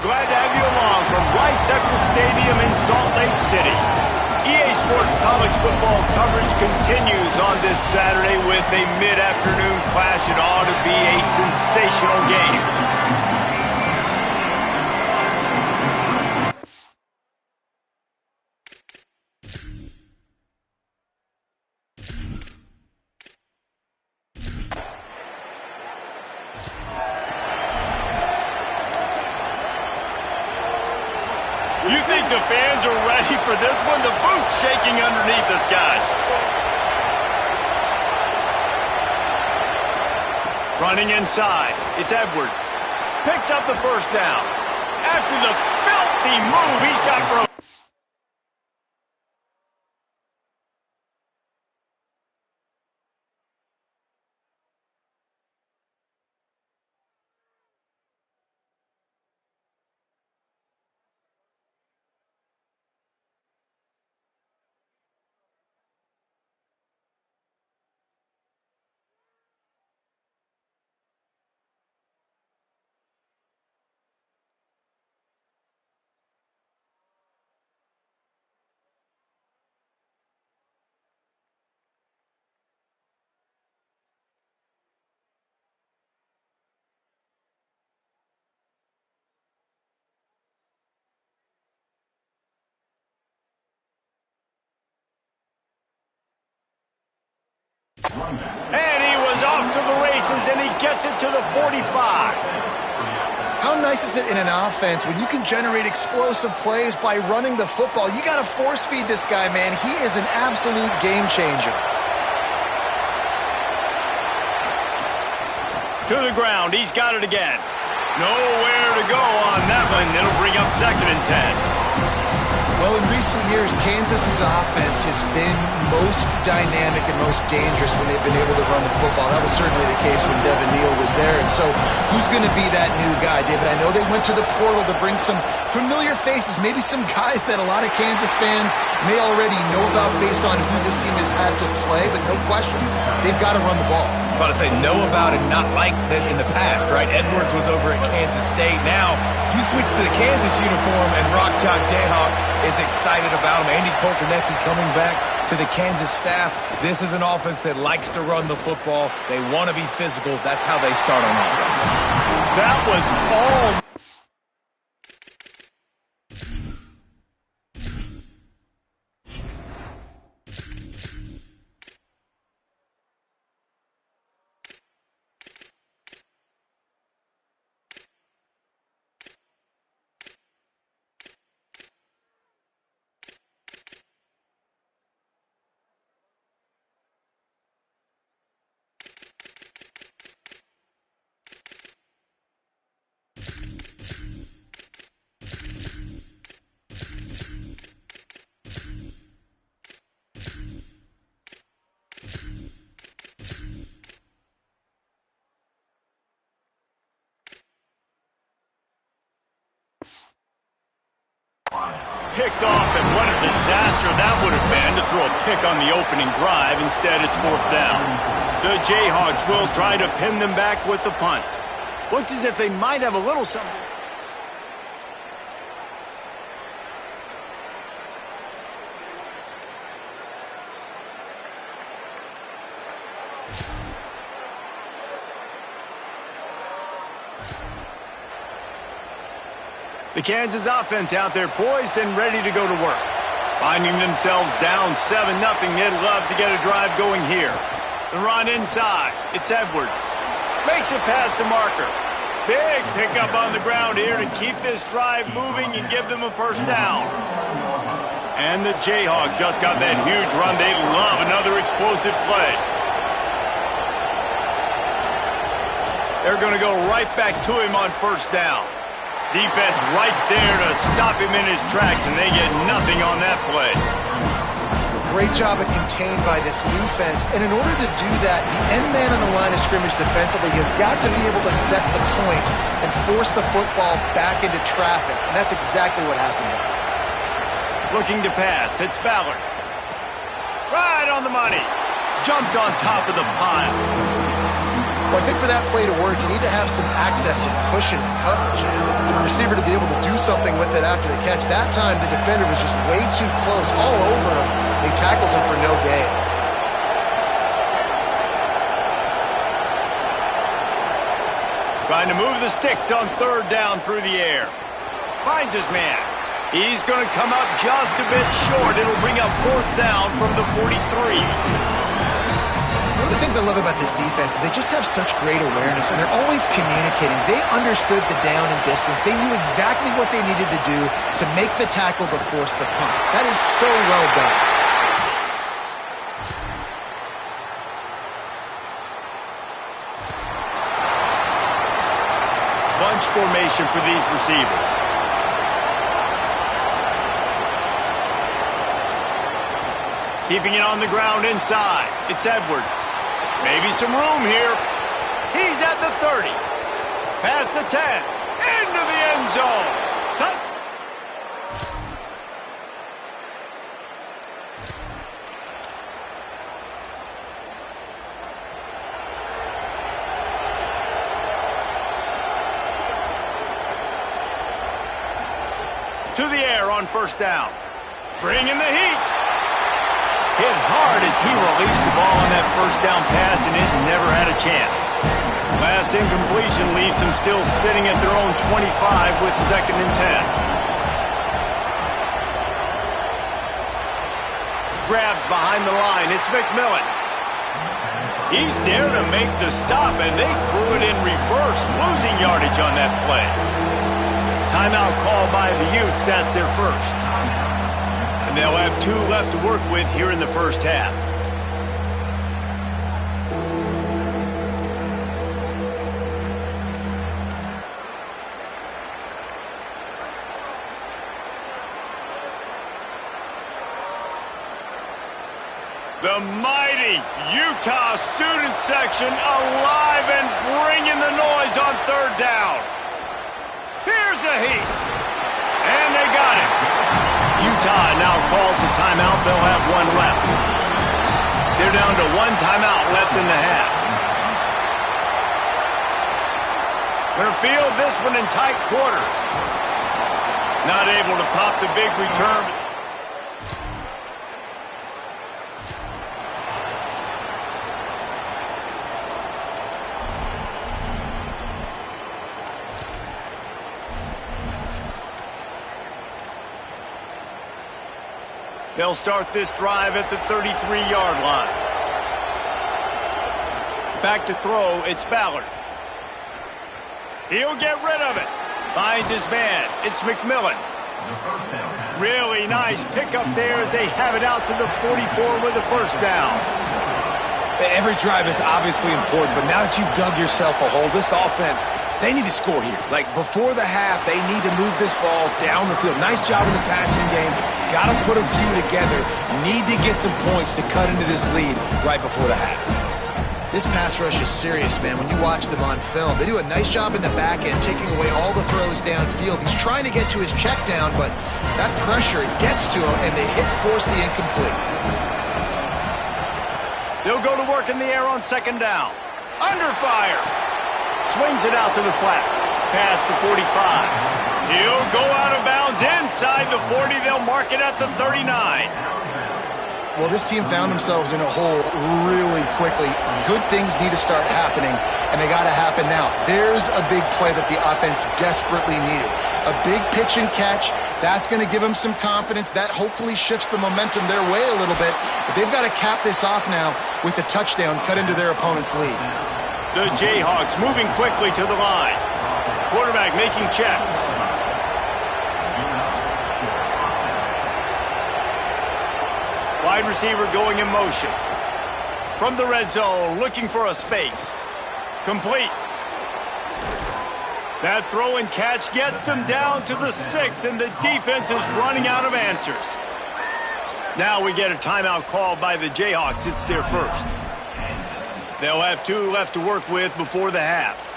glad to have you along from Rice-Eccles Stadium in Salt Lake City. EA Sports college football coverage continues on this Saturday with a mid-afternoon clash. It ought to be a sensational game. You think the fans are ready for this one? The booth's shaking underneath us, guys. Running inside, it's Edwards. Picks up the first down. After the filthy move, he's got room. And he was off to the races, and he gets it to the 45. How nice is it in an offense when you can generate explosive plays by running the football? You got to force feed this guy, man. He is an absolute game changer. To the ground, he's got it again. Nowhere to go on that one. It'll bring up 2nd and 10. Well, in recent years, Kansas's offense has been most dynamic and most dangerous when they've been able to run the football. That was certainly the case when Devin Neal was there. And so who's going to be that new guy, David? I know they went to the portal to bring some familiar faces, maybe some guys that a lot of Kansas fans may already know about based on who this team has had to play, but no question, they've got to run the ball. I'm about to say know about and not like this in the past, right? Edwards was over at Kansas State. Now you switch to the Kansas uniform, and Rock Chalk Jayhawk is excited about him. Andy Polkonecki coming back to the Kansas staff. This is an offense that likes to run the football. They want to be physical. That's how they start on offense. That was all. Picked off, and what a disaster that would have been to throw a pick on the opening drive. Instead, it's 4th down. The Jayhawks will try to pin them back with the punt. Looks as if they might have a little something. The Kansas offense out there poised and ready to go to work. Finding themselves down 7-0, they'd love to get a drive going here. The run inside, it's Edwards. Makes it past the marker. Big pickup on the ground here to keep this drive moving and give them a 1st down. And the Jayhawks just got that huge run. They love another explosive play. They're going to go right back to him on 1st down. Defense right there to stop him in his tracks, and they get nothing on that play. Great job of contained by this defense. And in order to do that, the end man on the line of scrimmage defensively has got to be able to set the point and force the football back into traffic. And that's exactly what happened there. Looking to pass, it's Ballard. Right on the money. Jumped on top of the pile. Well, I think for that play to work, you need to have some access and cushion and coverage. For the receiver to be able to do something with it after the catch. That time, the defender was just way too close, all over him. He tackles him for no gain. Trying to move the sticks on third down through the air. Finds his man. He's going to come up just a bit short. It'll bring up fourth down from the 43. One of the things I love about this defense is they just have such great awareness, and they're always communicating. They understood the down and distance. They knew exactly what they needed to do to make the tackle to force the punt. That is so well done. Bunch formation for these receivers. Keeping it on the ground inside. It's Edwards. Maybe some room here. He's at the 30. Past the 10. Into the end zone. Touch. To the air on first down. Bringing the heat. Hit hard as he released the ball on that first down pass, and it never had a chance. Last incompletion leaves them still sitting at their own 25 with 2nd and 10. Grabbed behind the line. It's McMillan. He's there to make the stop, and they threw it in reverse, losing yardage on that play. Timeout called by the Utes. That's their first. And they'll have 2 left to work with here in the first half. The mighty Utah student section alive and bringing the noise on third down. Here's a heat. And they got it. Utah now calls a timeout. They'll have 1 left. They're down to 1 timeout left in the half. Gonna field this one in tight quarters. Not able to pop the big return. They'll start this drive at the 33-yard line. Back to throw, it's Ballard. He'll get rid of it. Finds his man. It's McMillan. Really nice pickup there as they have it out to the 44 with a first down. Every drive is obviously important, but now that you've dug yourself a hole, this offense, they need to score here. Like, before the half, they need to move this ball down the field. Nice job in the passing game. Got to put a few together. Need to get some points to cut into this lead right before the half. This pass rush is serious, man. When you watch them on film, they do a nice job in the back end, taking away all the throws downfield. He's trying to get to his check down, but that pressure gets to him, and they force the incomplete. They'll go to work in the air on second down. Under fire. Swings it out to the flat. Past the 45. He'll go out of bounds inside the 40. They'll mark it at the 39. Well, this team found themselves in a hole really quickly. Good things need to start happening, and they got to happen now. There's a big play that the offense desperately needed. A big pitch and catch. That's going to give them some confidence. That hopefully shifts the momentum their way a little bit. But they've got to cap this off now with a touchdown cut into their opponent's lead. The Jayhawks moving quickly to the line. Quarterback making checks. Wide receiver going in motion. From the red zone, looking for a space. Complete. That throw and catch gets them down to the 6, and the defense is running out of answers. Now we get a timeout called by the Jayhawks. It's their first. They'll have 2 left to work with before the half.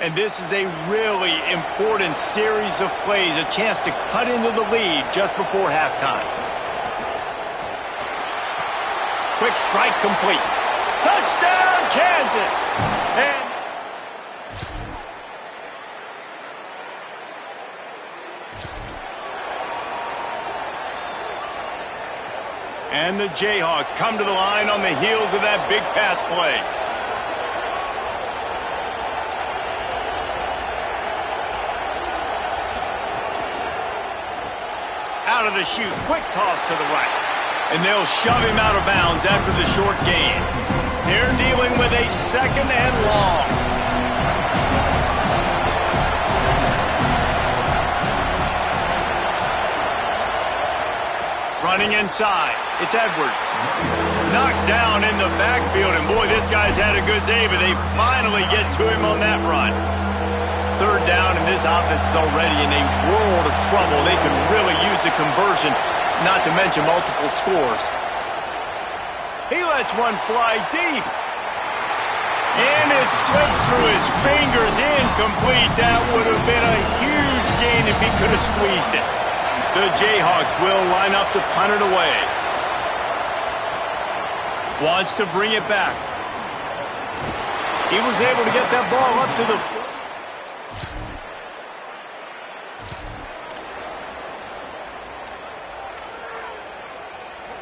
And this is a really important series of plays, a chance to cut into the lead just before halftime. Quick strike complete. Touchdown, Kansas! And the Jayhawks come to the line on the heels of that big pass play. Out of the chute, quick toss to the right. And they'll shove him out of bounds after the short gain. They're dealing with a second and long. Running inside, it's Edwards. Knocked down in the backfield, and boy, this guy's had a good day, but they finally get to him on that run. Third down, and this offense is already in a world of trouble. They could really use a conversion, not to mention multiple scores. He lets one fly deep. And it slips through his fingers, incomplete. That would have been a huge gain if he could have squeezed it. The Jayhawks will line up to punt it away. Wants to bring it back. He was able to get that ball up to the...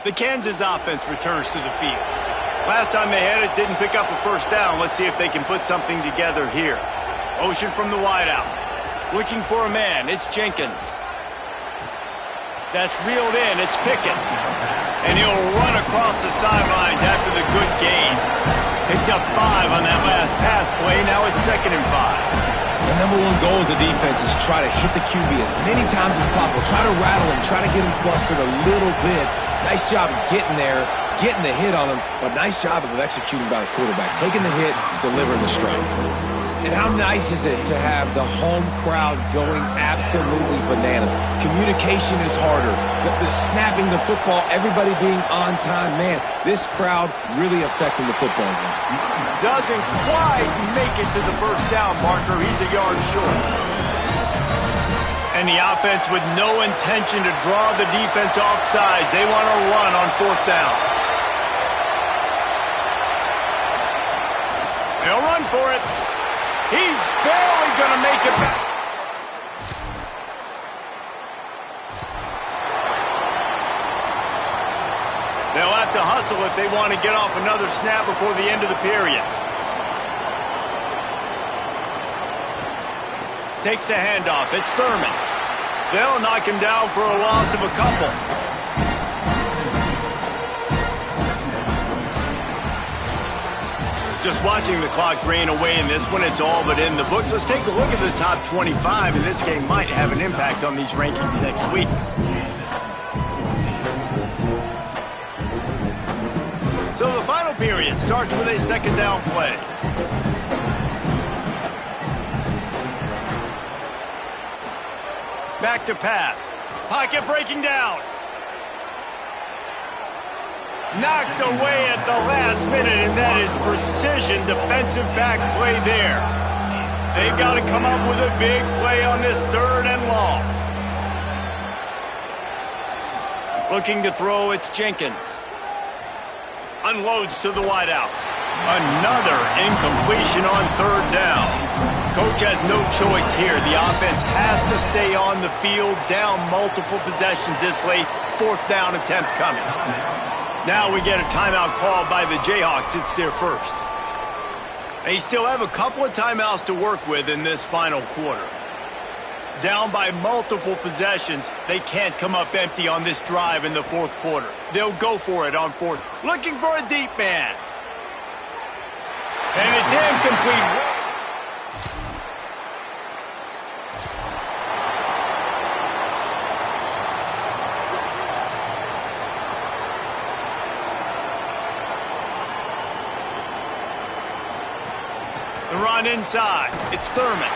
The Kansas offense returns to the field. Last time they had it, didn't pick up a first down. Let's see if they can put something together here. Motion from the wideout. Looking for a man. It's Jenkins. That's reeled in. It's Pickett. And he'll run across the sidelines after the good gain. Picked up 5 on that last pass play. Now it's 2nd and 5. The number one goal as a defense is try to hit the QB as many times as possible. Try to rattle him. Try to get him flustered a little bit. Nice job getting there, getting the hit on him, but nice job of executing by the quarterback. Taking the hit, delivering the strike. And how nice is it to have the home crowd going absolutely bananas. Communication is harder. The snapping the football, everybody being on time. Man, this crowd really affecting the football game. Doesn't quite make it to the first down marker. He's a yard short. And the offense with no intention to draw the defense off sides. They want to run on 4th down. They'll run for it. He's barely going to make it back. They'll have to hustle if they want to get off another snap before the end of the period. Takes the handoff. It's Thurman. They'll knock him down for a loss of a couple. Just watching the clock drain away in this one, it's all but in the books. Let's take a look at the top 25, and this game might have an impact on these rankings next week. So the final period starts with a 2nd down play. Back to pass. Pocket breaking down. Knocked away at the last minute, and that is precision defensive back play there. They've got to come up with a big play on this 3rd and long. Looking to throw, it's Jenkins. Unloads to the wideout. Another incompletion on 3rd down. Coach has no choice here. The offense has to stay on the field, down multiple possessions this late. 4th down attempt coming. Now we get a timeout called by the Jayhawks. It's their first. They still have a couple of timeouts to work with in this final quarter. Down by multiple possessions, they can't come up empty on this drive in the 4th quarter. They'll go for it on 4th. Looking for a deep man. And it's incomplete. The run inside. It's Thurman.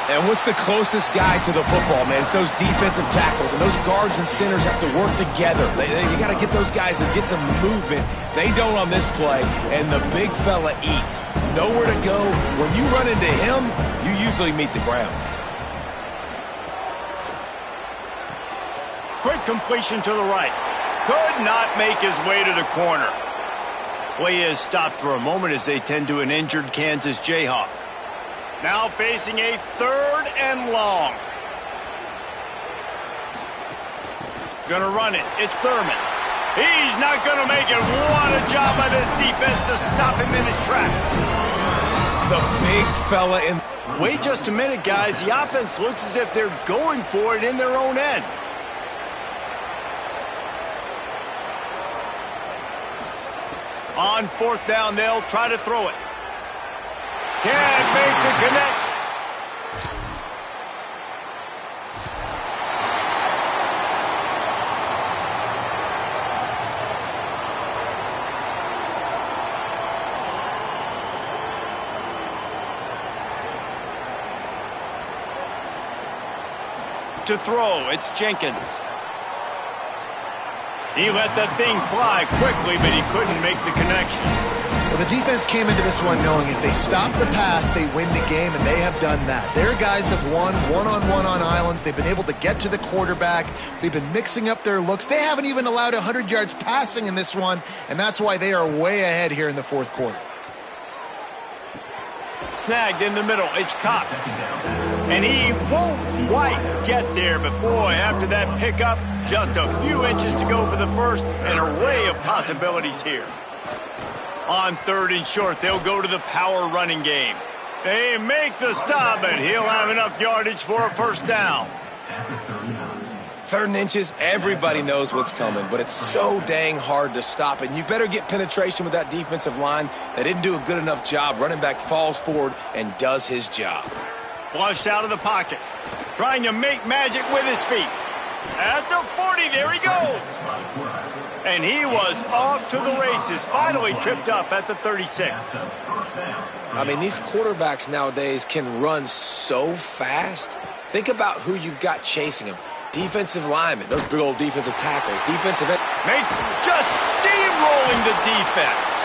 And what's the closest guy to the football, man? It's those defensive tackles, and those guards and centers have to work together. You got to get those guys and get some movement. They don't on this play, and the big fella eats. Nowhere to go. When you run into him, you usually meet the ground. Quick completion to the right. Could not make his way to the corner. Play is stopped for a moment as they tend to an injured Kansas Jayhawk. Now facing a 3rd and long. Gonna run it. It's Thurman. He's not gonna make it. What a job by this defense to stop him in his tracks. The big fella in... Wait just a minute, guys. The offense looks as if they're going for it in their own end. On 4th down, they'll try to throw it. Can't make the connection. To throw, it's Jenkins. He let that thing fly quickly, but he couldn't make the connection. Well, the defense came into this one knowing if they stop the pass, they win the game, and they have done that. Their guys have won one-on-one on islands. They've been able to get to the quarterback. They've been mixing up their looks. They haven't even allowed 100 yards passing in this one, and that's why they are way ahead here in the 4th quarter. Snagged in the middle, it's Cox. And he won't quite get there, but boy, after that pickup, just a few inches to go for the first, an array of possibilities here. On 3rd and short, they'll go to the power running game. They make the stop, and he'll have enough yardage for a 1st down. 3rd and inches, everybody knows what's coming, but it's so dang hard to stop it. And you better get penetration with that defensive line. They didn't do a good enough job. Running back falls forward and does his job. Flushed out of the pocket. Trying to make magic with his feet. At the 40, there he goes. And he was off to the races. Finally tripped up at the 36. I mean, these quarterbacks nowadays can run so fast. Think about who you've got chasing them. Defensive linemen, those big old defensive tackles, defensive end. Makes just steamrolling the defense.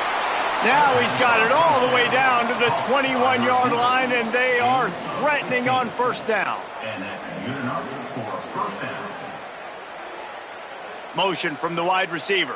Now he's got it all the way down to the 21-yard line, and they are threatening on 1st down. And that's good enough for a 1st down. Motion from the wide receiver.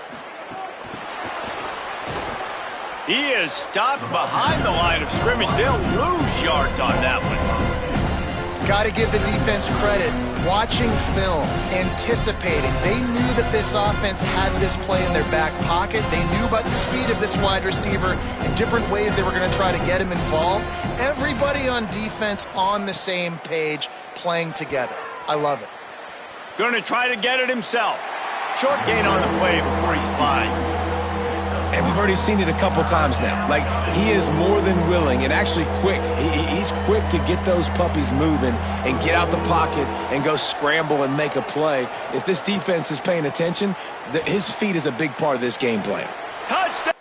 He is stopped behind the line of scrimmage. They'll lose yards on that one. Got to give the defense credit. Watching film, anticipating. They knew that this offense had this play in their back pocket. They knew about the speed of this wide receiver and different ways they were going to try to get him involved. Everybody on defense on the same page, playing together. I love it. Going to try to get it himself. Short gain on the play before he slides. And we've already seen it a couple times now. Like, he is more than willing and actually quick. He's quick to get those puppies moving and get out the pocket and go scramble and make a play. If this defense is paying attention, his feet is a big part of this game plan. Touchdown!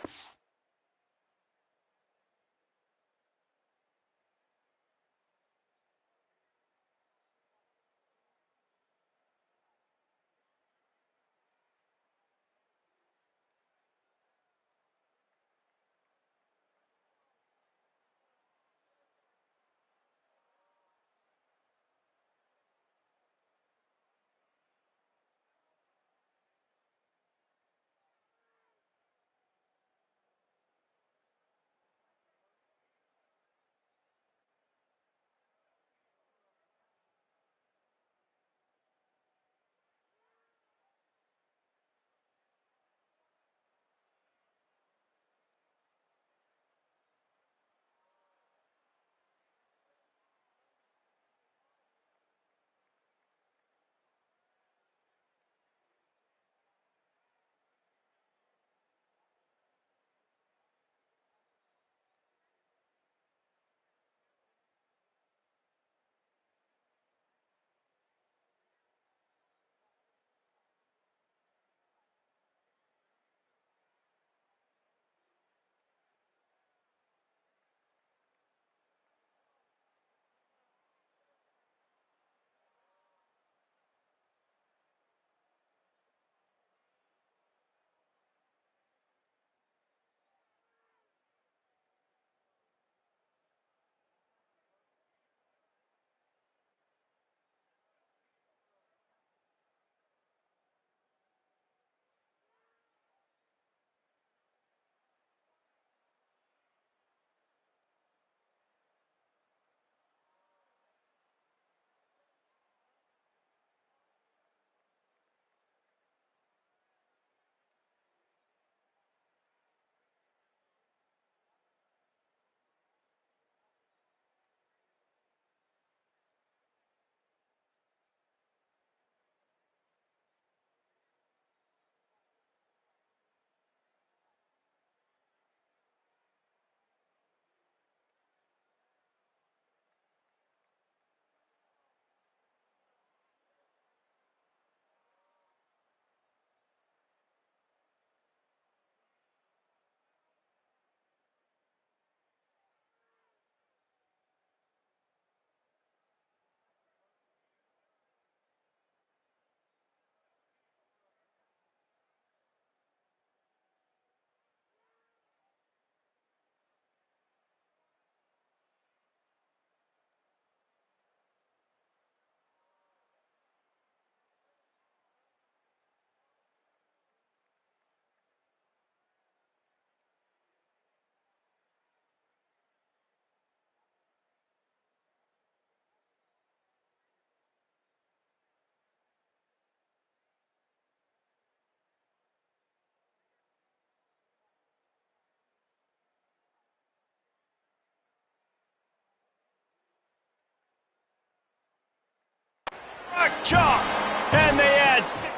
And they add 6.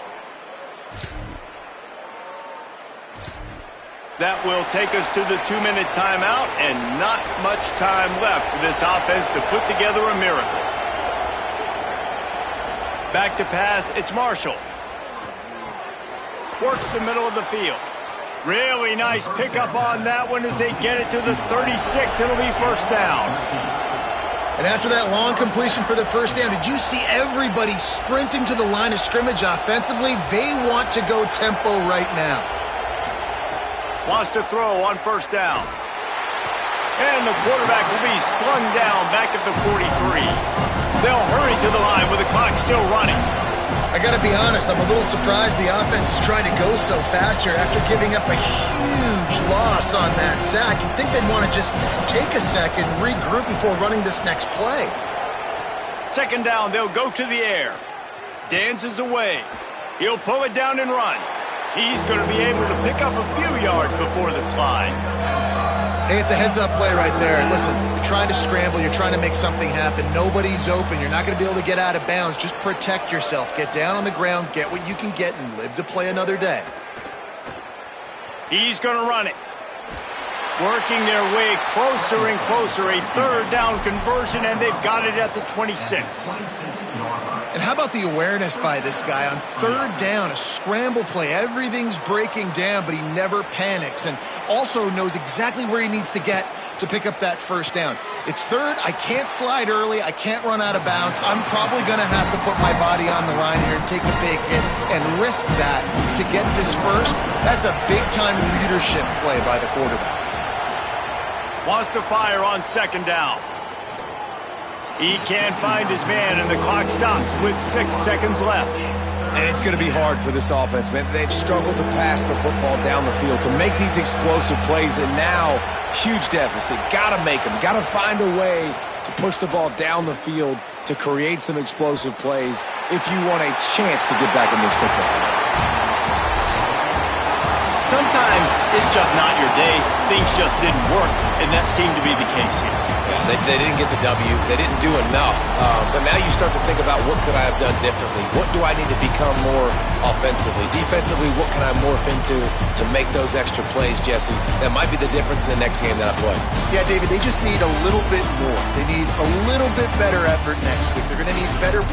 That will take us to the 2-minute timeout, and not much time left for this offense to put together a miracle. Back to pass, it's Marshall. Works the middle of the field. Really nice pickup on that one as they get it to the 36. It'll be first down. And after that long completion for the first down, did you see everybody sprinting to the line of scrimmage offensively? They want to go tempo right now. Wants to throw on first down. And the quarterback will be slung down back at the 43. They'll hurry to the line with the clock still running. I got to be honest, I'm a little surprised the offense is trying to go so fast here after giving up a huge loss on that sack. You'd think they'd want to just take a second, regroup before running this next play. Second down, they'll go to the air. Dances away. He'll pull it down and run. He's going to be able to pick up a few yards before the slide. Hey, it's a heads-up play right there. Listen, you're trying to scramble. You're trying to make something happen. Nobody's open. You're not going to be able to get out of bounds. Just protect yourself. Get down on the ground, get what you can get, and live to play another day. He's going to run it. Working their way closer and closer. A third down conversion, and they've got it at the 26. And how about the awareness by this guy on third down, a scramble play. Everything's breaking down, but he never panics and also knows exactly where he needs to get to pick up that first down. It's third. I can't slide early. I can't run out of bounds. I'm probably going to have to put my body on the line here and take a big hit and risk that to get this first. That's a big-time leadership play by the quarterback. Wants to fire on second down. He can't find his man, and the clock stops with 6 seconds left. And it's going to be hard for this offense, man. They've struggled to pass the football down the field, to make these explosive plays, and now, huge deficit. Got to make them. Got to find a way to push the ball down the field to create some explosive plays if you want a chance to get back in this football game. Sometimes it's just not your day. Things just didn't work, and that seemed to be the case here. Yeah, they didn't get the W. They didn't do enough. But now you start to think about, what could I have done differently? What do I need to become more offensively? Defensively, what can I morph into to make those extra plays, Jesse? That might be the difference in the next game that I play. Yeah, David, they just need a little bit more. They need a little bit better effort next week. They're going to need better